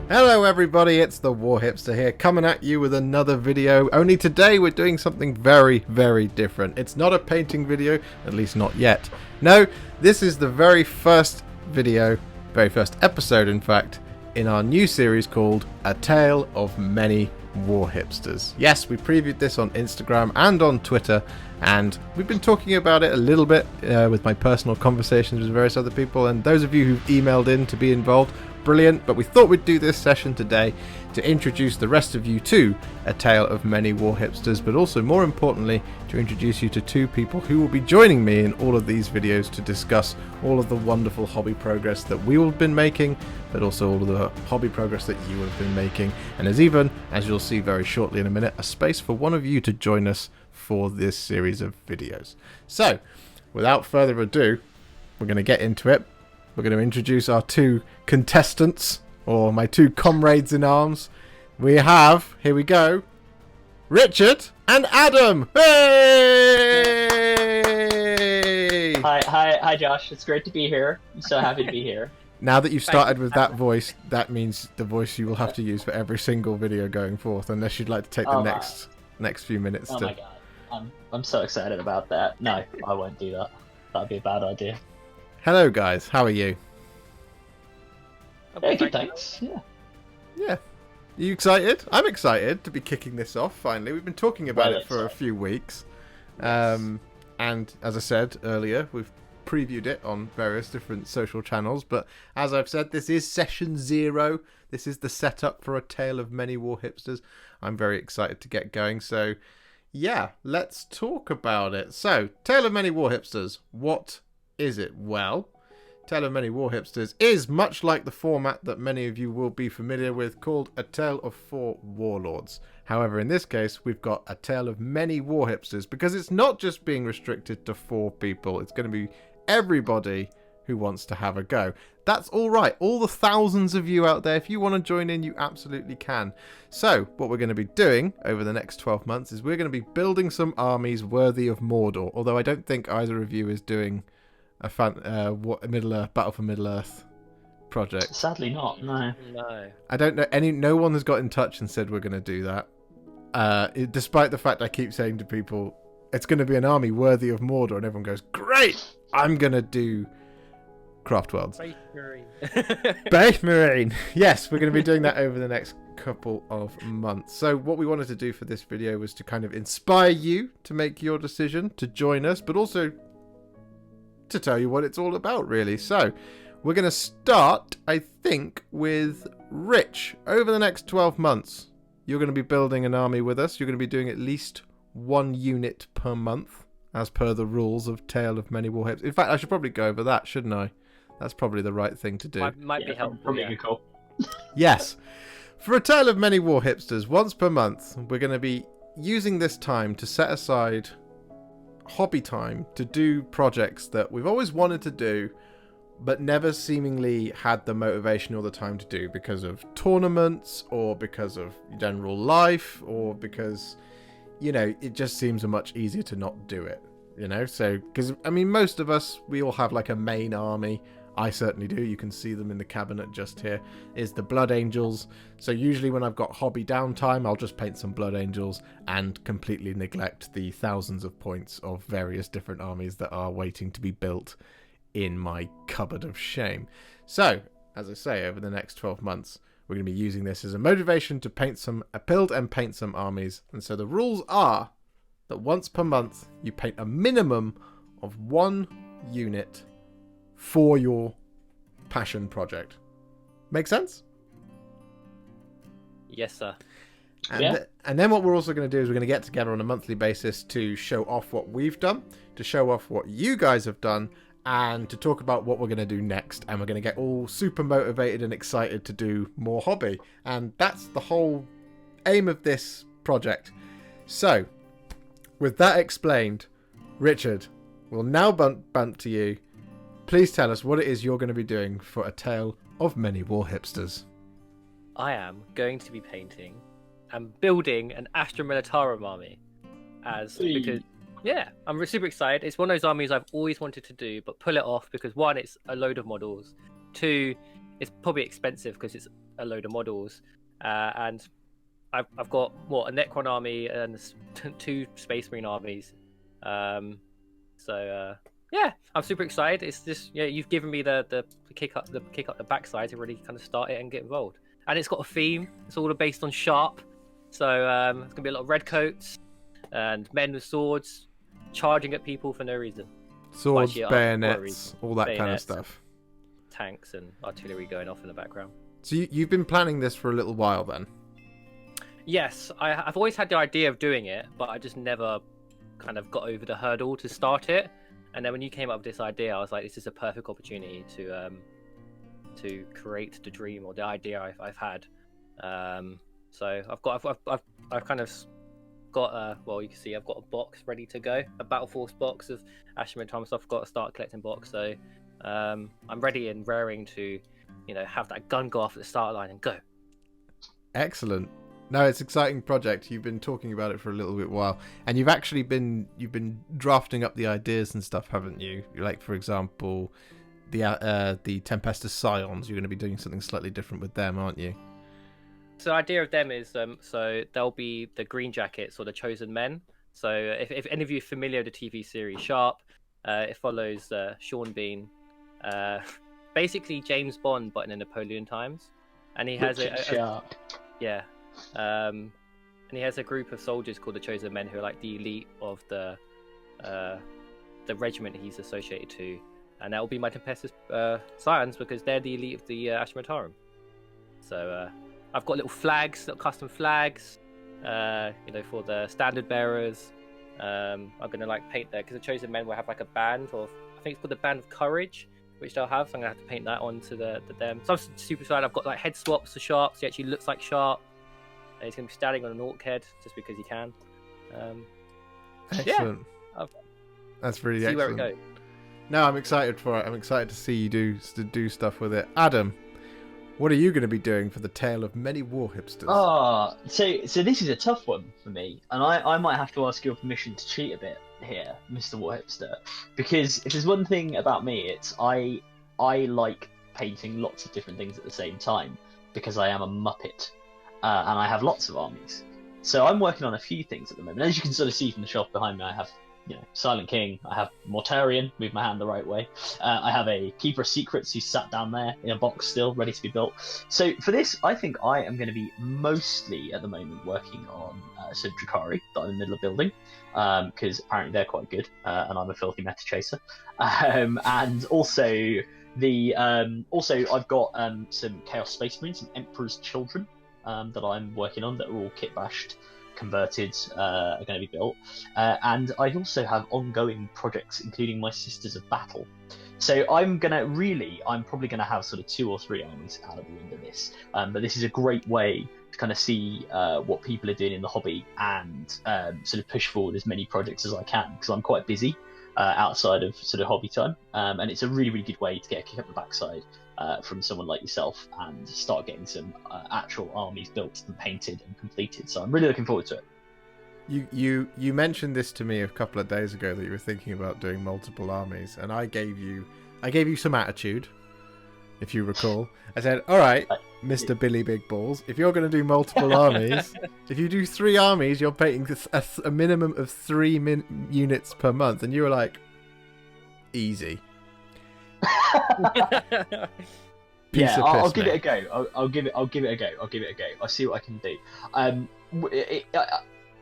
Hello everybody, it's the Warhipster here, coming at you with another video. Only today we're doing something very, very different. It's not a painting video, at least not yet. No, this is the very first video, very first episode in fact, in our new series called A Tale of Many Warhipsters. Yes, we previewed this on Instagram and on Twitter, and we've been talking about it a little bit with my personal conversations with various other people, and those of you who've emailed in to be involved, brilliant. But we thought we'd do this session today to introduce the rest of you to A Tale of Many Warhipsters, but also more importantly to introduce you to two people who will be joining me in all of these videos to discuss all of the wonderful hobby progress that we will have been making, but also all of the hobby progress that you have been making. And there's even, as you'll see very shortly in a minute, a space for one of you to join us for this series of videos. So without further ado, we're going to get into it. We're going to introduce our two contestants, or my two comrades in arms. We have, here we go, Richard and Adam. Hey! Hi, Josh. It's great to be here. I'm so happy to be here. Now that you've started with that voice, that means the voice you will have to use for every single video going forth, unless you'd like to take the next few minutes Oh to... my god. I'm so excited about that. No, I won't do that. That'd be a bad idea. Hello guys, how are you? Yeah, good, thanks. Yeah. Yeah. Are you excited? I'm excited to be kicking this off finally. We've been talking about it for a few weeks. And as I said earlier, we've previewed it on various different social channels. But as I've said, this is session 0. This is the setup for A Tale of Many Warhipsters. I'm very excited to get going. So yeah, let's talk about it. So, Tale of Many Warhipsters, what is it? Well, Tale of Many Warhipsters is much like the format that many of you will be familiar with, called A Tale of 4 Warlords. However, in this case, we've got A Tale of Many Warhipsters, because it's not just being restricted to 4 people. It's going to be everybody who wants to have a go. That's all right. All the thousands of you out there, if you want to join in, you absolutely can. So, what we're going to be doing over the next 12 months is we're going to be building some armies worthy of Mordor, although I don't think either of you is doing a Battle for Middle-earth project. Sadly not, no. No. I don't know, no one has got in touch and said we're going to do that. Despite the fact I keep saying to people, it's going to be an army worthy of Mordor, and everyone goes, great, I'm going to do Craft Worlds. Space Marine. Space Marine! Yes, we're going to be doing that over the next couple of months. So what we wanted to do for this video was to kind of inspire you to make your decision to join us, but also to tell you what it's all about, really. So we're going to start, I think, with Rich. Over the next 12 months, you're going to be building an army with us. You're going to be doing at least 1 unit per month, as per the rules of Tale of Many Warhipsters. In fact, I should probably go over that, shouldn't I? That's probably the right thing to do. Might be helpful. Probably Yeah. be cool. Yes. For A Tale of Many Warhipsters, once per month, we're going to be using this time to set aside hobby time to do projects that we've always wanted to do, but never seemingly had the motivation or the time to do because of tournaments, or because of general life, or because, you know, it just seems much easier to not do it, you know? So, because, I mean, most of us, we all have like a main army. I certainly do. You can see them in the cabinet just here, is the Blood Angels. So usually when I've got hobby downtime, I'll just paint some Blood Angels and completely neglect the thousands of points of various different armies that are waiting to be built in my cupboard of shame. So, as I say, over the next 12 months, we're going to be using this as a motivation to build and paint some armies. And so the rules are that once per month, you paint a minimum of 1 unit for your passion project. Make sense? Yes, sir. And then what we're also going to do is we're going to get together on a monthly basis to show off what we've done, to show off what you guys have done, and to talk about what we're going to do next. And we're going to get all super motivated and excited to do more hobby. And that's the whole aim of this project. So, with that explained, Richard, we'll now bump to you. Please tell us what it is you're going to be doing for A Tale of Many Warhipsters. I am going to be painting and building an Astra Militarum army. Because yeah, I'm super excited. It's one of those armies I've always wanted to do, but pull it off because 1, it's a load of models. 2, it's probably expensive because it's a load of models, and I've got what, a Necron army and 2 Space Marine armies. Yeah, I'm super excited. It's just, yeah, you've given me the kick up the backside to really kind of start it and get involved. And it's got a theme. It's all based on sharp, so it's gonna be a lot of red coats and men with swords charging at people for no reason. Swords, Actually, bayonets, all that kind of bayonets, stuff. Tanks and artillery going off in the background. So you've been planning this for a little while then? Yes, I've always had the idea of doing it, but I just never kind of got over the hurdle to start it. And then when you came up with this idea, I was like, this is a perfect opportunity to create the dream or the idea I've had. So I've kind of got well, you can see I've got a box ready to go, a Battle Force box of Ashram Tom, so I've got to start collecting box. So I'm ready and raring to, have that gun go off at the start line and go. Excellent. No, it's an exciting project. You've been talking about it for a little bit while, and you've actually been drafting up the ideas and stuff, haven't you? Like, for example, the Tempestus Scions. You're going to be doing something slightly different with them, aren't you? So the idea of them is so they'll be the Green Jackets or the Chosen Men. So if any of you are familiar with the TV series Sharp, it follows Sean Bean, basically James Bond, but in the Napoleon times, and he has yeah. And he has a group of soldiers called the Chosen Men who are like the elite of the regiment he's associated to, and that will be my Tempestus Scions because they're the elite of the Ashram. So I've got little flags, little custom flags, for the standard bearers. I'm gonna paint there because the Chosen Men will have like a band of, I think it's called the Band of Courage, which they'll have. So I'm gonna have to paint that onto them. So I'm super excited. I've got like head swaps for Sharp, so he actually looks like Sharp. And he's going to be standing on an orc head just because he can. Excellent. Yeah, that's really see excellent. Where it goes. No, I'm excited for it. I'm excited to see you do stuff with it. Adam, what are you going to be doing for the tale of many Warhipsters? So this is a tough one for me, and I might have to ask your permission to cheat a bit here, Mr. Warhipster, because if there's one thing about me, it's I like painting lots of different things at the same time because I am a muppet. And I have lots of armies. So I'm working on a few things at the moment. As you can sort of see from the shelf behind me, I have, Silent King, I have Mortarion, move my hand the right way. I have a Keeper of Secrets who's sat down there in a box still, ready to be built. So for this, I think I am going to be mostly, at the moment, working on some Drakari that I'm in the middle of building, because apparently they're quite good, and I'm a filthy meta chaser. And also, I've got some Chaos Space Marines, some Emperor's Children, that I'm working on that are all kit bashed, converted, are going to be built. And I also have ongoing projects, including my Sisters of Battle. So I'm probably going to have sort of 2 or 3 armies out of the end of this. But this is a great way to kind of see what people are doing in the hobby and sort of push forward as many projects as I can, because I'm quite busy outside of sort of hobby time. And it's a really, really good way to get a kick up the backside from someone like yourself and start getting some actual armies built and painted and completed. So I'm really looking forward to it. You mentioned this to me a couple of days ago that you were thinking about doing multiple armies, and I gave you some attitude, if you recall. I said, all right, Mr. Billy Big Balls, if you're going to do multiple armies, if you do 3 armies, you're painting a minimum of 3 units per month, and you were like, easy. Yeah, I'll give it a go. I'll give it a go. I'll see what I can do.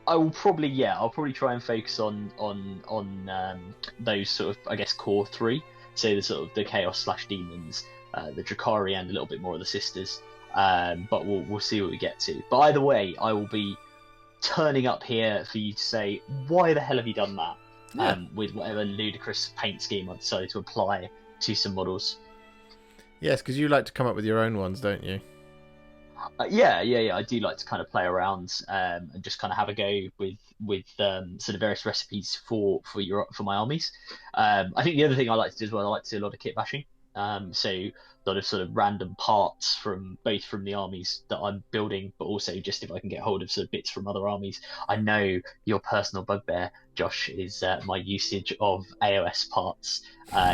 I'll probably try and focus on those sort of, I guess, core 3. So the sort of the Chaos / Demons, the Drakari, and a little bit more of the Sisters. But we'll see what we get to. But either way, I will be turning up here for you to say, why the hell have you done that? Yeah. With whatever ludicrous paint scheme I've decided to apply to some models. Yes, because you like to come up with your own ones, don't you? Yeah. I do like to kind of play around and just kind of have a go with sort of various recipes for my armies. I think the other thing I like to do as well, I like to do a lot of kit bashing. So a lot of sort of random parts from both from the armies that I'm building, but also just if I can get hold of sort of bits from other armies. I know your personal bugbear, Josh, is my usage of AOS parts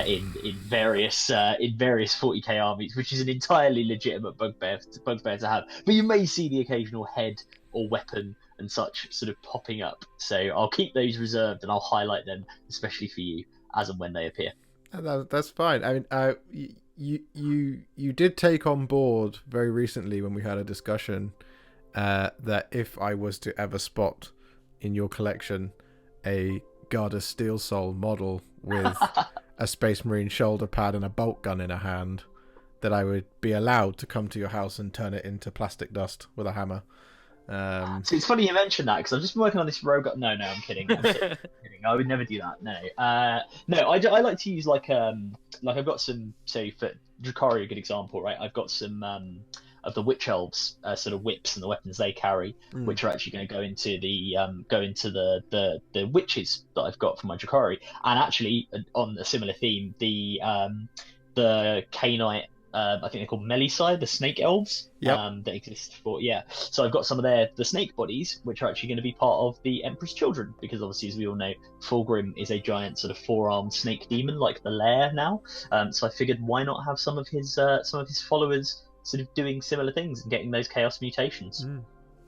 in various 40k armies, which is an entirely legitimate bugbear to have. But you may see the occasional head or weapon and such sort of popping up. So I'll keep those reserved and I'll highlight them, especially for you, as and when they appear. That's fine. I mean, you did take on board very recently when we had a discussion that if I was to ever spot in your collection a Garda Steel Soul model with a Space Marine shoulder pad and a bolt gun in a hand, that I would be allowed to come to your house and turn it into plastic dust with a hammer. So it's funny you mentioned that because I've just been working on this rogue. No, I'm kidding. I'm kidding. I would never do that. No, I like to use like I've got some. So for Drukhari, a good example, right? I've got some of the witch elves sort of whips and the weapons they carry, which are actually going to go into the witches that I've got for my Drukhari. And actually, on a similar theme, the Cainite. I think they're called Melisai, the snake elves that exist for, So I've got some of the snake bodies, which are actually going to be part of the Emperor's Children, because obviously, as we all know, Fulgrim is a giant sort of four-armed snake demon like the Lair now. So I figured, why not have some of his followers sort of doing similar things and getting those chaos mutations.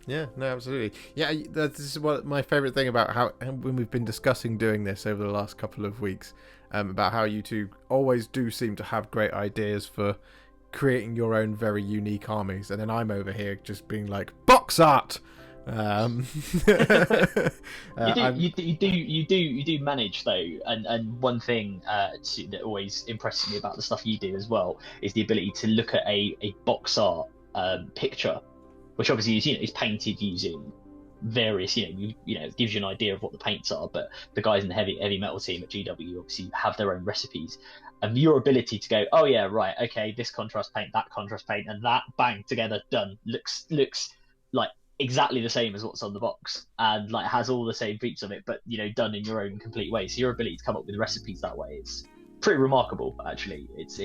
Yeah, no, absolutely. Yeah, this is what my favourite thing about how when we've been discussing doing this over the last couple of weeks, about how you two always do seem to have great ideas for creating your own very unique armies, and then I'm over here just being like, box art. You do manage though, and one thing that always impresses me about the stuff you do as well is the ability to look at a box art picture, which obviously is painted using various it gives you an idea of what the paints are, but the guys in the heavy metal team at GW obviously have their own recipes, and your ability to go, oh yeah, right, okay, this contrast paint, that contrast paint, and that, bang, together, done, looks like exactly the same as what's on the box, and like has all the same features of it, but done in your own complete way. So your ability to come up with recipes that way is pretty remarkable, actually. It's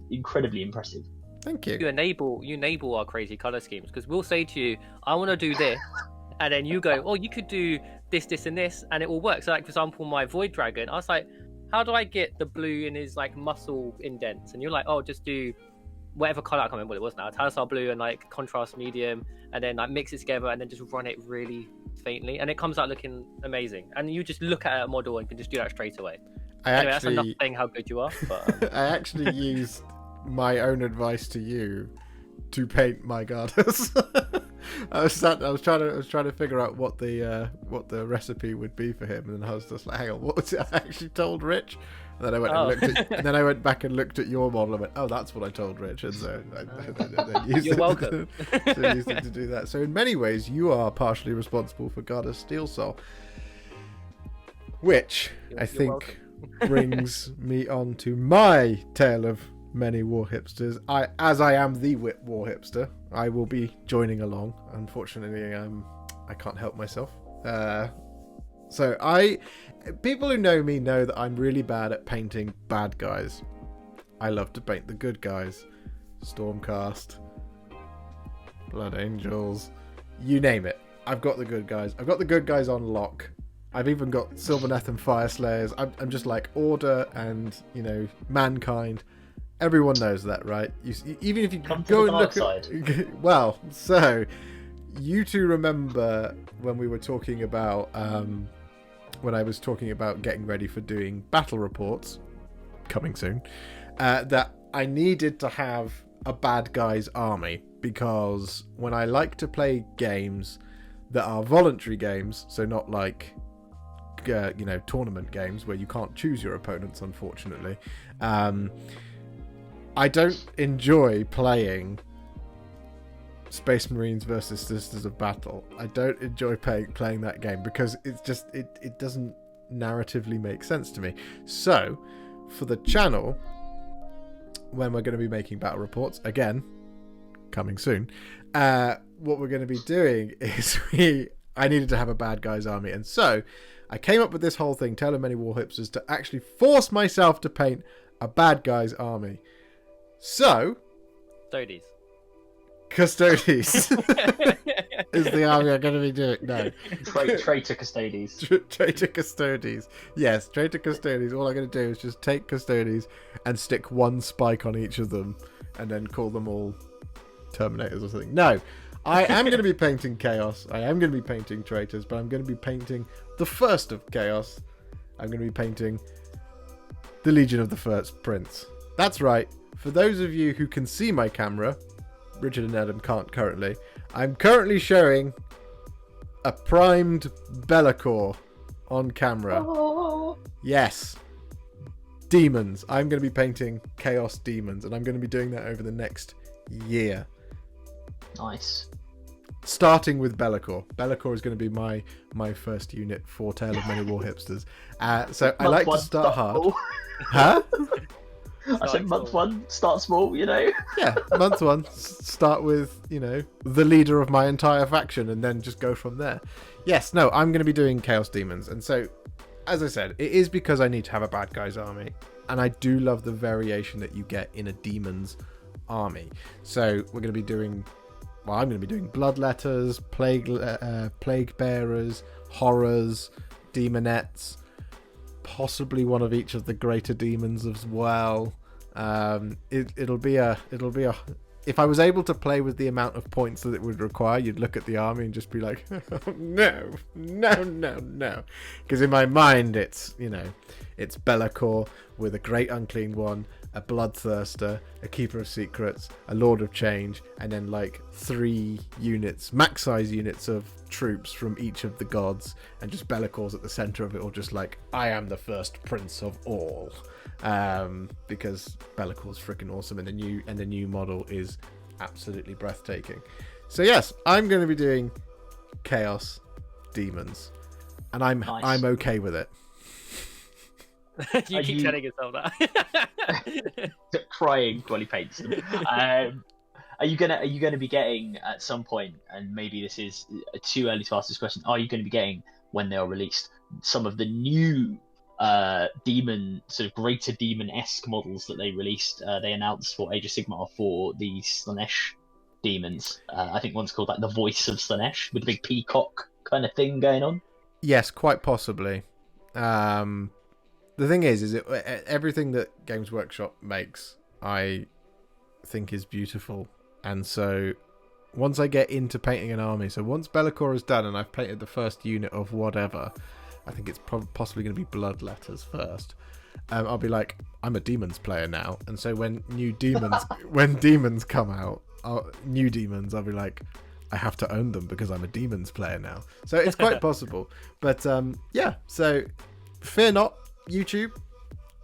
incredibly impressive. Thank you. You enable our crazy color schemes, because we'll say to you, I want to do this, and then you go, oh, you could do this, and this, and it will work. So, like, for example, my Void Dragon, I was like, how do I get the blue in his like muscle indents? And you're like, oh, just do whatever color, I can't remember what it was now, Talisar blue and like contrast medium, and then like mix it together and then just run it really faintly, and it comes out looking amazing. And you just look at a model and can just do that straight away. That's enough saying how good you are. But, I actually used my own advice to you to paint my garters. I was trying to figure out what the recipe would be for him, and then I was just like, hang on, what was it I actually told Rich? And then I went back and looked at your model and went, oh, that's what I told Rich, and so I used You're welcome. used it to do that. So in many ways, you are partially responsible for Garda Steel Soul, which I think brings me on to my tale of many Warhipsters. As I am the Warhipster, I will be joining along. Unfortunately, I can't help myself. So people who know me know that I'm really bad at painting bad guys. I love to paint the good guys. Stormcast, Blood Angels, you name it. I've got the good guys. I've got the good guys on lock. I've even got Sylvaneth and Fyreslayers. I'm just like Order and Mankind. Everyone knows that, right? Even if you go and look at... Well, so you two remember when we were talking about when I was talking about getting ready for doing battle reports coming soon, that I needed to have a bad guys army, because when I like to play games that are voluntary games, so not like tournament games where you can't choose your opponents, unfortunately, I don't enjoy playing Space Marines versus Sisters of Battle. I don't enjoy playing that game because it's just it doesn't narratively make sense to me. So for the channel, when we're going to be making battle reports again, coming soon, what we're going to be doing is I needed to have a bad guys army, and so I came up with this whole thing, Tale of Many Warhipsters, to actually force myself to paint a bad guys army. So, Toadies. Custodes is the army I'm going to be doing. No. Traitor Custodes. Traitor Custodes. Yes, Traitor Custodes. All I'm going to do is just take Custodes and stick one spike on each of them and then call them all Terminators or something. No. I am going to be painting Chaos. I am going to be painting Traitors, but I'm going to be painting the first of Chaos. I'm going to be painting the Legion of the First Prince. That's right. For those of you who can see my camera, Richard and Adam can't currently. I'm currently showing a primed Be'lakor on camera. Oh. Yes. Demons. I'm going to be painting Chaos Demons, and I'm going to be doing that over the next year. Nice. Starting with Be'lakor. Be'lakor is going to be my first unit for Tale of Many Warhipsters. So I like to start hard. Huh? I said month one, start small, you know? Yeah, month one, start with, you know, the leader of my entire faction and then just go from there. Yes, no, I'm going to be doing Chaos Demons. And so, as I said, it is because I need to have a bad guy's army. And I do love the variation that you get in a demon's army. So we're going to be doing, well, I'm going to be doing Bloodletters, Plague Bearers, Horrors, Demonettes, possibly one of each of the greater demons as well. It'll be a if I was able to play with the amount of points that it would require, you'd look at the army and just be like, no, because in my mind it's, you know, it's Be'lakor with a Great Unclean One, a Bloodthirster, a Keeper of Secrets, a Lord of Change, and then like 3 units, max size units of troops from each of the gods, and just Be'lakor's at the center of it all, just like, I am the first prince of all. Because Be'lakor's freaking awesome, and the new model is absolutely breathtaking. So yes, I'm going to be doing Chaos Demons, and I'm okay with it. You keep telling yourself that. Crying while he paints them. Are you gonna be getting at some point, and maybe this is too early to ask this question, are you going to be getting, when they are released, some of the new demon, sort of greater demon-esque models that they released? They announced for Age of Sigmar for the Slaanesh demons. I think one's called like the Voice of Slaanesh, with a big peacock kind of thing going on. Yes, quite possibly. The thing is everything that Games Workshop makes, I think is beautiful. And so once I get into painting an army, so once Be'lakor is done and I've painted the first unit of whatever, I think it's possibly going to be Bloodletters first. I'll be like, I'm a demons player now. And so when new demons, when demons come out, new demons, I'll be like, I have to own them because I'm a demons player now. So it's quite possible. But yeah, so fear not, YouTube.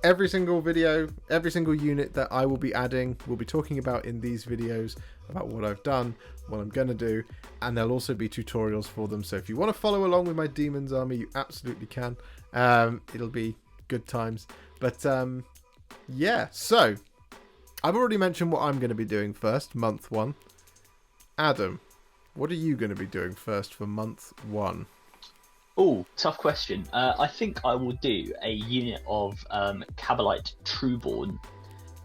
Every single video, every single unit that I will be adding, we'll be talking about in these videos about what I've done, what I'm going to do, and there'll also be tutorials for them. So if you want to follow along with my Demons army, you absolutely can. It'll be good times. But yeah, so I've already mentioned what I'm going to be doing first, month 1. Adam, what are you going to be doing first for month 1? Oh, tough question. I think I will do a unit of Cabalite Trueborn.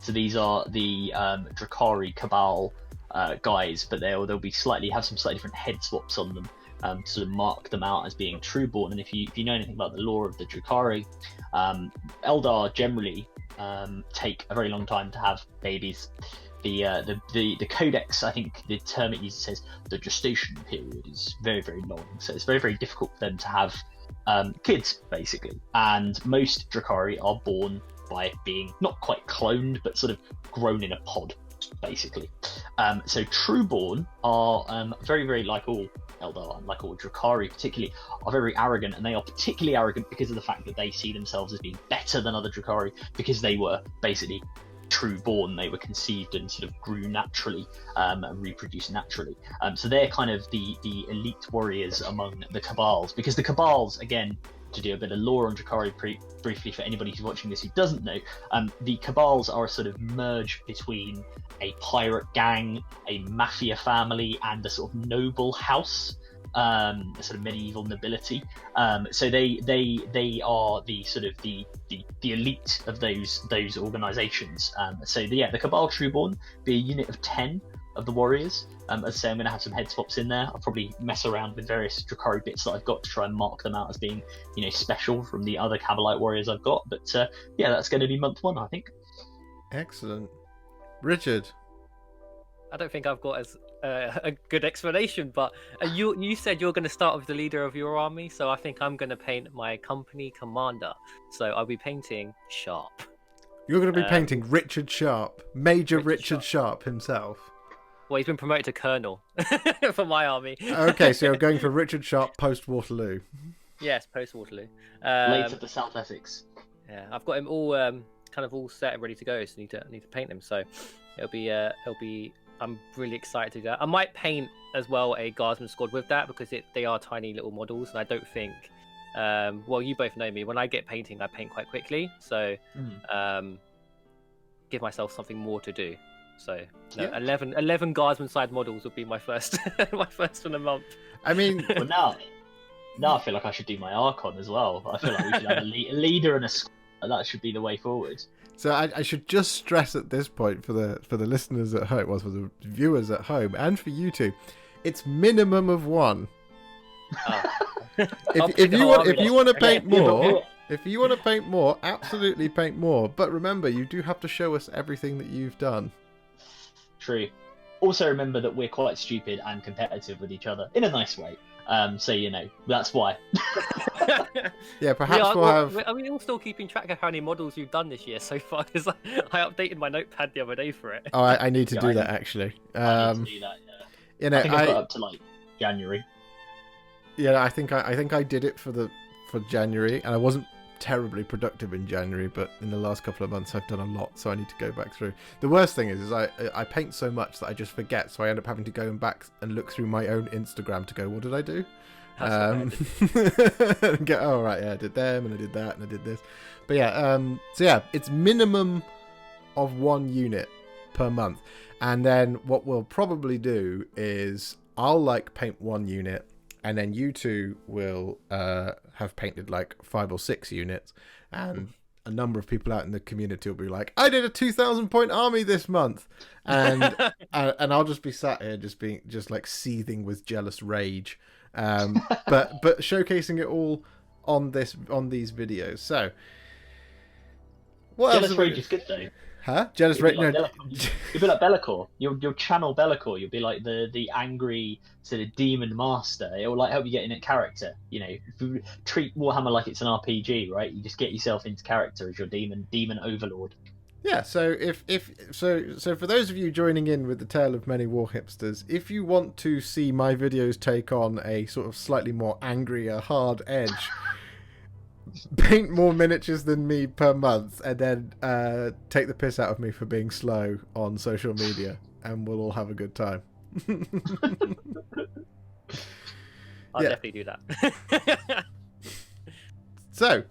So these are the Drakari Cabal guys, but they'll be have some slightly different head swaps on them to sort of mark them out as being Trueborn. And if you know anything about the lore of the Drakari, Eldar generally take a very long time to have babies. The codex, I think the term it uses says the gestation period is very, very long, so it's very, very difficult for them to have kids, basically. And most Drakari are born by being not quite cloned, but sort of grown in a pod, basically. So Trueborn are very, very, like all Eldar, and like all Drakari particularly, are very arrogant, and they are particularly arrogant because of the fact that they see themselves as being better than other Drakari, because they were basically true-born. They were conceived and sort of grew naturally and reproduced naturally. So they're kind of the elite warriors among the Cabals, because the Cabals, again, to do a bit of lore on Drakari briefly for anybody who's watching this who doesn't know, the Cabals are a sort of merge between a pirate gang, a mafia family, and a sort of noble house. sort of medieval nobility. So they are the sort of the elite of those organisations. So the Cabal Trueborn be a unit of 10 of the warriors. As I say, I'm going to have some head swaps in there. I'll probably mess around with various Drakari bits that I've got to try and mark them out as being, special from the other Cavalite warriors I've got. But that's going to be month 1, I think. Excellent. Richard? I don't think I've got as a good explanation, but you said you're going to start with the leader of your army, so I think I'm going to paint my company commander. So I'll be painting Sharp. You're going to be painting Richard Sharp, Major Richard Sharp himself. Well, he's been promoted to Colonel for my army. Okay, so you're going for Richard Sharp post-Waterloo. Yes, post-Waterloo. Blades of the South Essex. Yeah, I've got him all kind of all set and ready to go, so need to paint them. So it'll be I'm really excited to do that. I might paint as well a Guardsman squad with that, because they are tiny little models, and I don't think well, you both know me, when I get painting I paint quite quickly, so give myself something more to do. So 11 Guardsman side models would be my first my first in a month. I mean, well, now I feel like I should do my Archon as well. I feel like we should have a leader and a squad. That should be the way forward. So I should just stress at this point for the listeners at home, well, for the viewers at home, and for you two, it's minimum of 1. Oh. if you want to paint more, if you want to paint more, absolutely paint more. But remember, you do have to show us everything that you've done. True. Also remember that we're quite stupid and competitive with each other in a nice way. So that's why. Yeah, perhaps we'll have. Are we all still keeping track of how many models you've done this year so far? Because I updated my notepad the other day for it. Oh, I need to do that actually. I need to do that. Yeah. I think I got up to January. Yeah, I think I did it for January, and I wasn't terribly productive in January, but in the last couple of months I've done a lot, so I need to go back through. The worst thing is I paint so much that I just forget, so I end up having to go back and look through my own Instagram to go, what did I do? And go, oh right, yeah, I did them, and I did that, and I did this. But yeah, it's minimum of 1 unit per month, and then what we'll probably do is I'll paint 1 unit, and then you two will have painted 5 or 6 units, and a number of people out in the community will be like, I did a 2,000 point army this month, and and I'll just be sat here just seething with jealous rage, but showcasing it all on these videos. So what jealous rage is good though. Huh? Jealous rage? No. You'll be like Be'lakor. You'll channel Be'lakor. You'll be like the angry sort of demon master. It will help you get in a character. If you treat Warhammer like it's an RPG, right? You just get yourself into character as your demon overlord. Yeah. So so for those of you joining in with the Tale of Many Warhipsters, if you want to see my videos take on a sort of slightly more angrier, hard edge. Paint more miniatures than me per month, and then take the piss out of me for being slow on social media, and we'll all have a good time. I'll definitely do that. So,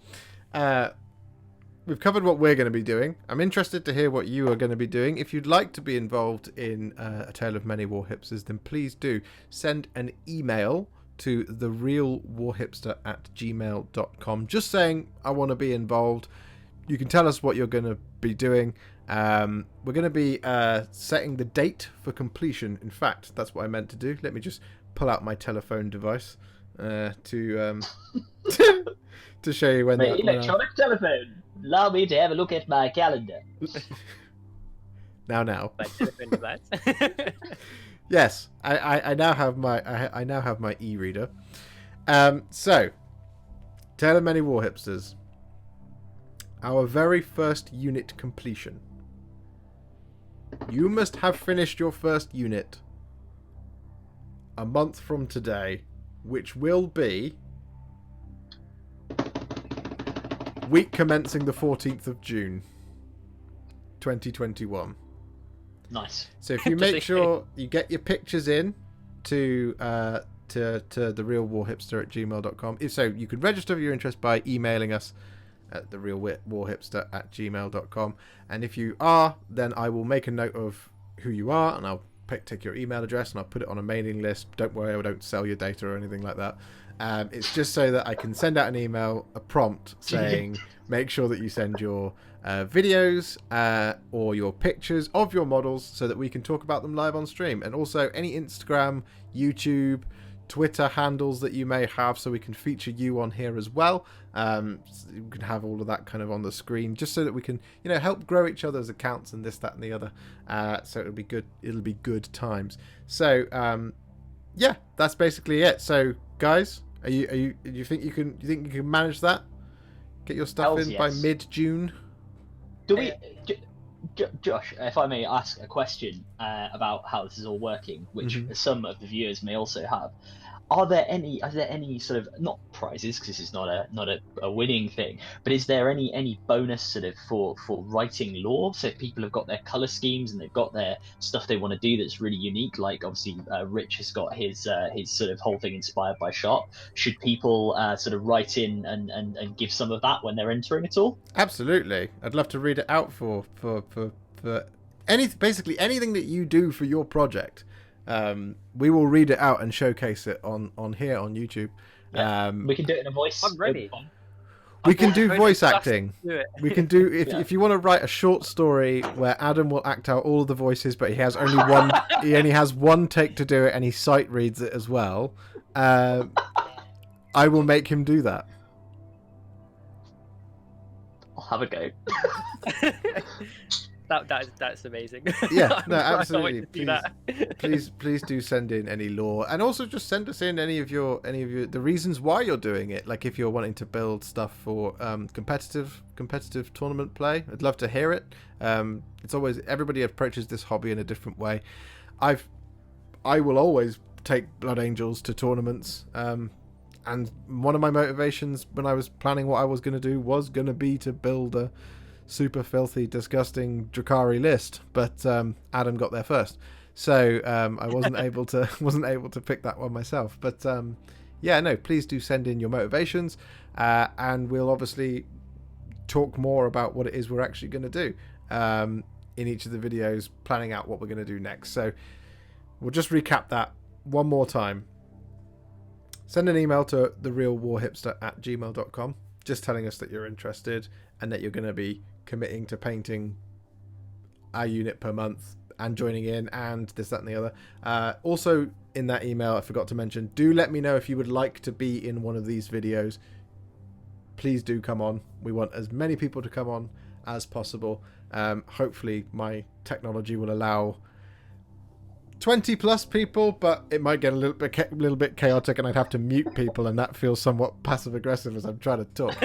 we've covered what we're going to be doing. I'm interested to hear what you are going to be doing. If you'd like to be involved in A Tale of Many Warhipsters, then please do send an email to therealwarhipster@gmail.com, just saying I want to be involved. You can tell us what you're going to be doing. We're going to be setting the date for completion. In fact, that's what I meant to do. Let me just pull out my telephone device to to show you when. My electronic telephone. Allow me to have a look at my calendar. Now. My telephone device. Yes, I now have my e-reader. So, Tale of Many Warhipsters. Our very first unit completion. You must have finished your first unit a month from today, which will be week commencing the 14th of June, 2021. Nice. So if you make sure you get your pictures in to therealwarhipster@gmail.com. If so, you can register your interest by emailing us at therealwarhipster@gmail.com. And if you are, then I will make a note of who you are, and I'll take your email address and I'll put it on a mailing list. Don't worry, I don't sell your data or anything like that. It's just so that I can send out an email, a prompt saying, make sure that you send your videos or your pictures of your models so that we can talk about them live on stream. And also any Instagram, YouTube, Twitter handles that you may have, so we can feature you on here as well. So you can have all of that kind of on the screen, just so that we can, you know, help grow each other's accounts and this, that, and the other. So it'll be good. It'll be good times. So yeah, that's basically it. So guys, you think you can manage that? Get your stuff in by mid-June? Do we, Josh, if I may ask a question about how this is all working, which some of the viewers may also have, are there any sort of, not prizes because this is not a winning thing, but is there any bonus sort of for writing lore? So if people have got their color schemes and they've got their stuff they want to do that's really unique, like obviously Rich has got his sort of whole thing inspired by Shot. Should people sort of write in and give some of that when they're entering at all? Absolutely, I'd love to read it out for basically anything that you do for your project. We will read it out and showcase it on here on YouTube. Yeah. We can do it in a voice. I'm ready. We can do voice acting. We can do if you want to write a short story where Adam will act out all of the voices, but he has only one. He only has one take to do it, and he sight reads it as well. I will make him do that. I'll have a go. That's amazing. Yeah, no, absolutely. Please do send in any lore, and also just send us in any of your the reasons why you're doing it. Like if you're wanting to build stuff for competitive tournament play, I'd love to hear it. It's always, everybody approaches this hobby in a different way. I will always take Blood Angels to tournaments. And one of my motivations when I was planning what I was going to do was going to be to build a super filthy, disgusting Drakari list, but Adam got there first, so I wasn't able to pick that one myself. But yeah, no, please do send in your motivations, and we'll obviously talk more about what it is we're actually going to do in each of the videos, planning out what we're going to do next. So we'll just recap that one more time. Send an email to therealwarhipster@gmail.com, just telling us that you're interested and that you're going to be committing to painting a unit per month and joining in and this, that, and the other. Also in that email, I forgot to mention, do let me know if you would like to be in one of these videos. Please do come on. We want as many people to come on as possible. Hopefully my technology will allow 20 plus people, but it might get a little bit chaotic, and I'd have to mute people, and that feels somewhat passive aggressive as I'm trying to talk.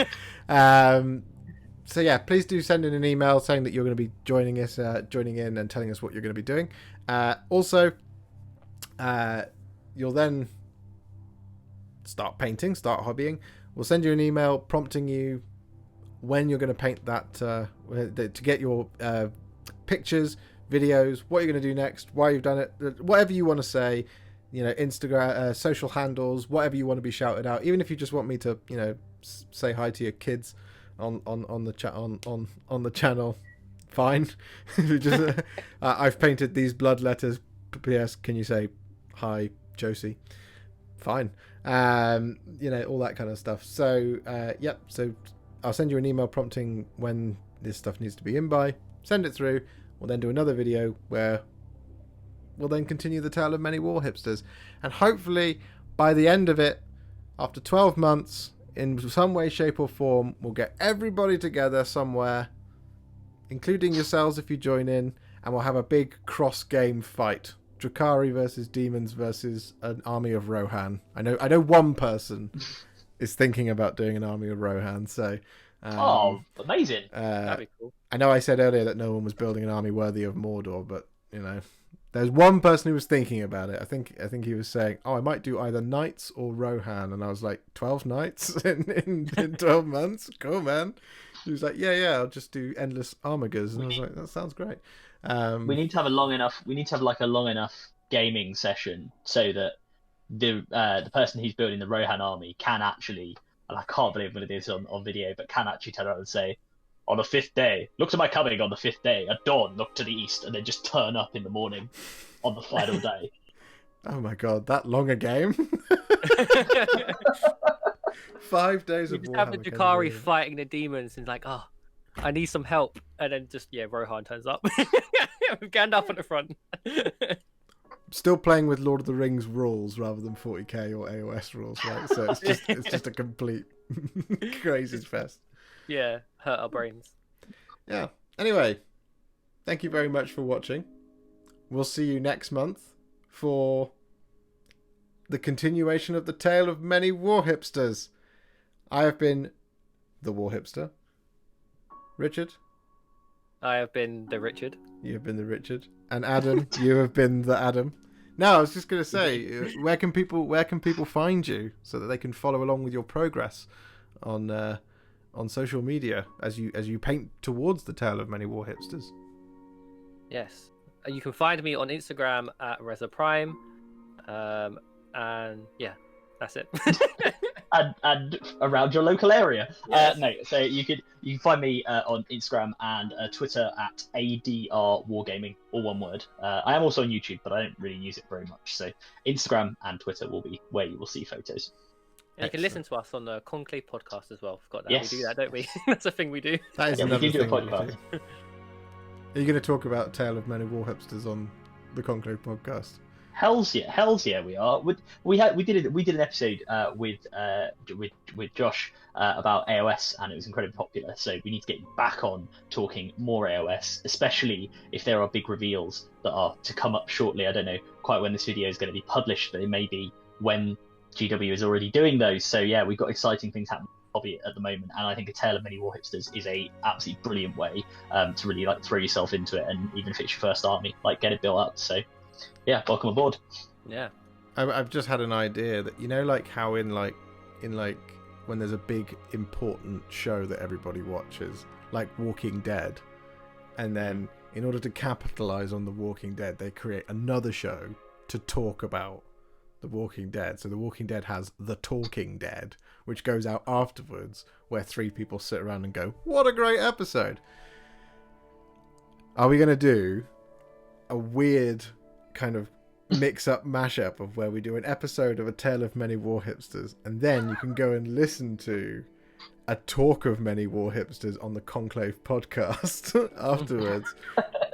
So yeah, please do send in an email saying that you're going to be joining in and telling us what you're going to be doing. Also, you'll then start painting, start hobbying. We'll send you an email prompting you when you're going to paint that, to get your pictures, videos, what you're going to do next, why you've done it, whatever you want to say, you know, Instagram, social handles, whatever you want to be shouted out. Even if you just want me to, you know, say hi to your kids on the chat on the channel, fine. Just, I've painted these blood letters. P.S. Can you say hi, Josie? Fine. You know, all that kind of stuff. So yep. So I'll send you an email prompting when this stuff needs to be in by. Send it through. We'll then do another video where we'll then continue the tale of many Warhipsters. And hopefully, by the end of it, after 12 months, in some way, shape or form, we'll get everybody together somewhere, including yourselves if you join in, and we'll have a big cross-game fight. Drakari versus demons versus an army of Rohan. I know one person is thinking about doing an army of Rohan, so... oh, amazing! That'd be cool. I know I said earlier that no one was building an army worthy of Mordor, but you know, there's one person who was thinking about it. I think he was saying, "Oh, I might do either knights or Rohan," and I was like, 12 knights in 12 months? Cool, man. He was like, "Yeah, I'll just do endless armigers," and I was like, "That sounds great." We need to have a long enough. We need to have like a long enough gaming session so that the person who's building the Rohan army can actually. And I can't believe I'm going to do this on video, but can actually turn around and say, on the 5th day, look to my coming on the 5th day, at dawn, look to the east, and then just turn up in the morning. on the final day. Oh my god, that long a game? 5 days You of just have the Warhammer Drakari campaign. fighting the demons and like, oh, I need some help. And then just, Rohan turns up. With Gandalf at the front. Still playing with Lord of the Rings rules rather than 40k or AOS rules, right? So it's just a complete crazy fest. Yeah, hurt our brains. Yeah. Anyway, thank you very much for watching. We'll see you next month for the continuation of the tale of many Warhipsters. I have been the Warhipster. Richard? I have been the Richard. You have been the Richard. And Adam, you have been the Adam. No, I was just going to say, where can people find you so that they can follow along with your progress on social media as you paint towards the tale of many Warhipsters? Yes. You can find me on Instagram at Reza Prime. And yeah, that's it. and around your local area. Yes. No, so you can find me on Instagram and Twitter at ADR Wargaming, all one word. I am also on YouTube, but I don't really use it very much. So Instagram and Twitter will be where you will see photos. And you can listen to us on the Conclave podcast as well. Forgot that. Yes. We do that, don't we? That's a thing we do. That is Yeah, we another do do a thing that we podcast. do. Are you going to talk about Tale of Many Warhipsters on the Conclave podcast? Hell's yeah, we are. We did an episode with Josh about AOS, and it was incredibly popular. So we need to get back on talking more AOS, especially if there are big reveals that are to come up shortly. I don't know quite when this video is going to be published, but it may be when GW is already doing those. So yeah, we've got exciting things happening in the hobby at the moment, and I think A Tale of Many Warhipsters is a absolutely brilliant way to really like throw yourself into it, and even if it's your first army, like get it built up. So yeah, welcome aboard. Yeah. I've just had an idea that, you know, like how in when there's a big important show that everybody watches, like Walking Dead, and then in order to capitalize on the Walking Dead, they create another show to talk about the Walking Dead. So the Walking Dead has The Talking Dead, which goes out afterwards, where 3 people sit around and go, "What a great episode!" Are we going to do a weird kind of mix-up mashup of where we do an episode of A Tale of Many Warhipsters, and then you can go and listen to a talk of many Warhipsters on the Conclave podcast afterwards,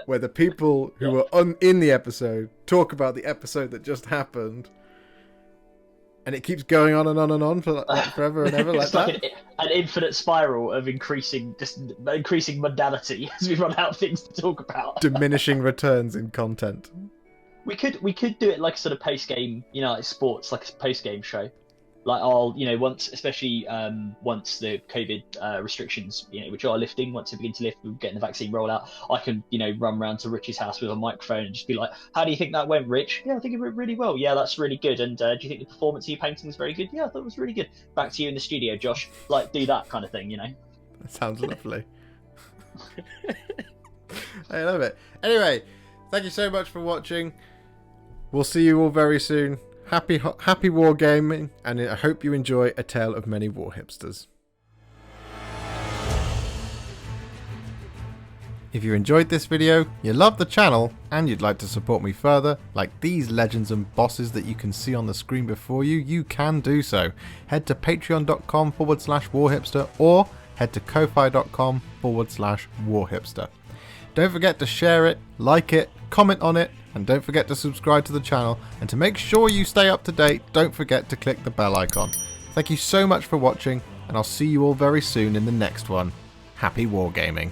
where the people who were in the episode talk about the episode that just happened, and it keeps going on and on and on for like forever and ever, like It's that. like an infinite spiral of increasing mundanity as we run out of things to talk about. Diminishing returns in content. We could do it like a sort of post game, like sports, like a post game show. Like once, especially once the COVID restrictions, which are lifting, once they begin to lift, we're getting the vaccine rollout. I can, run around to Rich's house with a microphone and just be like, "How do you think that went, Rich?" "Yeah, I think it went really well." "Yeah, that's really good." "And do you think the performance of your painting was very good?" "Yeah, I thought it was really good." "Back to you in the studio, Josh." Like, do that kind of thing, That sounds lovely. I love it. Anyway, thank you so much for watching. We'll see you all very soon. Happy wargaming, and I hope you enjoy A Tale of Many Warhipsters. If you enjoyed this video, you love the channel, and you'd like to support me further, like these legends and bosses that you can see on the screen before you, you can do so. Head to patreon.com/warhipster or head to ko-fi.com/warhipster. Don't forget to share it, like it, comment on it, and don't forget to subscribe to the channel. And to make sure you stay up to date, don't forget to click the bell icon. Thank you so much for watching, and I'll see you all very soon in the next one. Happy wargaming.